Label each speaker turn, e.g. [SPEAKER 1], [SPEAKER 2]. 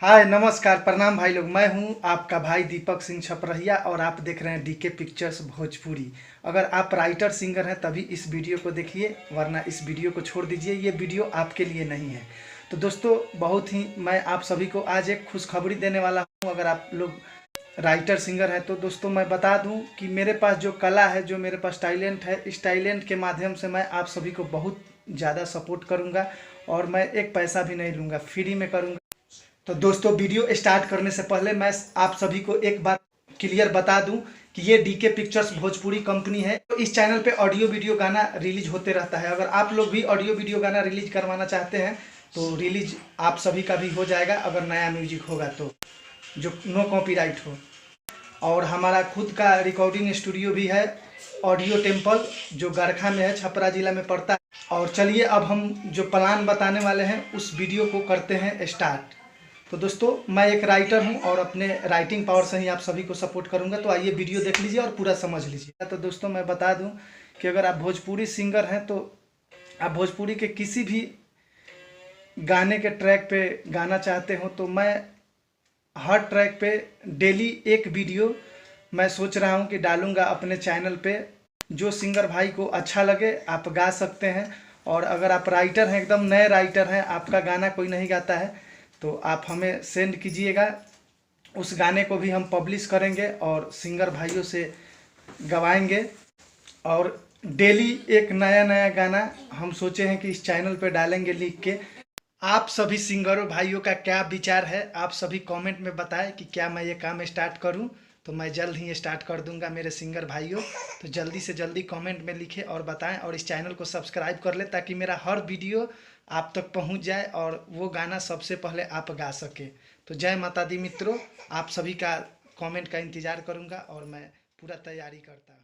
[SPEAKER 1] हाय नमस्कार प्रणाम भाई लोग। मैं हूं आपका भाई दीपक सिंह छपरहिया और आप देख रहे हैं डीके पिक्चर्स भोजपुरी। अगर आप राइटर सिंगर हैं तभी इस वीडियो को देखिए, वरना इस वीडियो को छोड़ दीजिए। ये वीडियो आपके लिए नहीं है। तो दोस्तों, बहुत ही मैं आप सभी को आज एक खुशखबरी देने वाला हूं। अगर आप लोग राइटर सिंगर है तो दोस्तों मैं बता दूं कि मेरे पास जो कला है, जो मेरे पास टैलेंट है, इस टैलेंट के माध्यम से मैं आप सभी को बहुत ज़्यादा सपोर्ट करूंगा और मैं एक पैसा भी नहीं लूँगा, फ्री में करूँगा। तो दोस्तों, वीडियो स्टार्ट करने से पहले मैं आप सभी को एक बात क्लियर बता दूं कि ये डीके पिक्चर्स भोजपुरी कंपनी है। तो इस चैनल पे ऑडियो वीडियो गाना रिलीज होते रहता है। अगर आप लोग भी ऑडियो वीडियो गाना रिलीज करवाना चाहते हैं तो रिलीज आप सभी का भी हो जाएगा, अगर नया म्यूजिक होगा तो, जो नो कॉपीराइट हो। और हमारा खुद का रिकॉर्डिंग स्टूडियो भी है, ऑडियो टेम्पल, जो गरखा में है, छपरा जिला में पड़ता है। और चलिए अब हम जो प्लान बताने वाले हैं उस वीडियो को करते हैं स्टार्ट। तो दोस्तों, मैं एक राइटर हूं और अपने राइटिंग पावर से ही आप सभी को सपोर्ट करूंगा। तो आइए वीडियो देख लीजिए और पूरा समझ लीजिए। तो दोस्तों, मैं बता दूं कि अगर आप भोजपुरी सिंगर हैं तो आप भोजपुरी के किसी भी गाने के ट्रैक पे गाना चाहते हो तो मैं हर ट्रैक पे डेली एक वीडियो मैं सोच रहा हूँ कि डालूंगा अपने चैनल पे। जो सिंगर भाई को अच्छा लगे आप गा सकते हैं। और अगर आप राइटर हैं, एकदम नए राइटर हैं, आपका गाना कोई नहीं गाता है, तो आप हमें सेंड कीजिएगा। उस गाने को भी हम पब्लिश करेंगे और सिंगर भाइयों से गवाएंगे। और डेली एक नया नया गाना हम सोचे हैं कि इस चैनल पे डालेंगे लिख के। आप सभी सिंगरों भाइयों का क्या विचार है, आप सभी कमेंट में बताएं कि क्या मैं ये काम स्टार्ट करूं। तो मैं जल्द ही स्टार्ट कर दूंगा मेरे सिंगर भाइयों। तो जल्दी से जल्दी कमेंट में लिखें और बताएं, और इस चैनल को सब्सक्राइब कर लें ताकि मेरा हर वीडियो आप तक पहुंच जाए और वो गाना सबसे पहले आप गा सके। तो जय माता दी मित्रों, आप सभी का कमेंट का इंतज़ार करूंगा और मैं पूरा तैयारी करता हूँ।